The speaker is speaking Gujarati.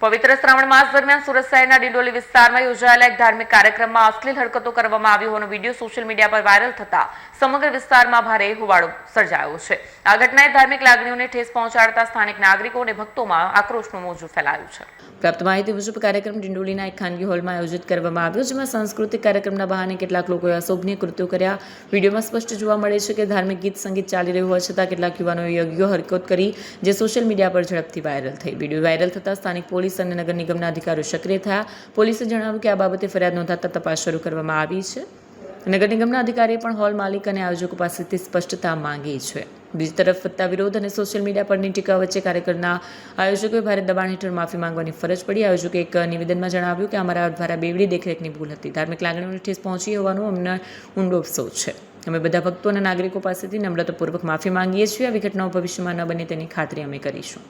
પવિત્ર શ્રાવણ માસ દરમિયાન સુરત શહેરના ડિંડોલી વિસ્તારમાં યોજાયેલા એક ધાર્મિક કાર્યક્રમમાં અશ્લીલ હરકતો કરવામાં આવી હોવાનો વિડીયો સોશિયલ મીડિયા પર વાયરલ થતા સમગ્ર વિસ્તારમાં ભારે હોબાળો સર્જાયો છે. આ ઘટનાએ ધાર્મિક લાગણીઓને ઠેસ પહોંચાડતા સ્થાનિક નાગરિકો અને ભક્તોમાં આક્રોશનું મોજું ફેલાયું છે. પ્રાપ્ત માહિતી મુજબ કાર્યક્રમ ડિંડોલીના એક ખાનગી હોલમાં આયોજિત કરવામાં આવ્યો, જેમાં સાંસ્કૃતિક કાર્યક્રમના બહાને કેટલાક લોકોએ અશોભનીય કૃત્યો કર્યા. વિડીયોમાં સ્પષ્ટ જોવા મળે છે કે ધાર્મિક ગીત સંગીત ચાલી રહ્યું હોવા છતાં કેટલાક યુવાનોએ યોગ્ય હરકત કરી, જે સોશિયલ મીડિયા પર ઝડપથી વાયરલ થઈ. વિડીયો વાયરલ થતાં સ્થાનિક પોલીસ અને નગર નિગમના અધિકારીઓ સક્રિય થયા. પોલીસે જણાવ્યું કે આ બાબતે ફરિયાદ નોંધાતા તપાસ શરૂ કરવામાં આવી છે. નગર નિગમના અધિકારીએ પણ હોલ માલિક અને આયોજકો પાસેથી સ્પષ્ટતા માંગી છે. બીજી તરફ વધતા વિરોધ અને સોશિયલ મીડિયા પરની ટીકા વચ્ચે કાર્યક્રમના આયોજકોએ ભારે દબાણ હેઠળ માફી માંગવાની ફરજ પડી. આયોજકે એક નિવેદનમાં જણાવ્યું કે અમારા દ્વારા બેવડી દેખરેખની ભૂલ હતી. ધાર્મિક લાગણીઓને ઠેસ પહોંચી હોવાનો અમને ઊંડો અફસોસ છે. અમે બધા ભક્તો અને નાગરિકો પાસેથી નમ્રતાપૂર્વક માફી માંગીએ છીએ. આવી ઘટનાઓ ભવિષ્યમાં ન બને તેની ખાતરી અમે કરીશું.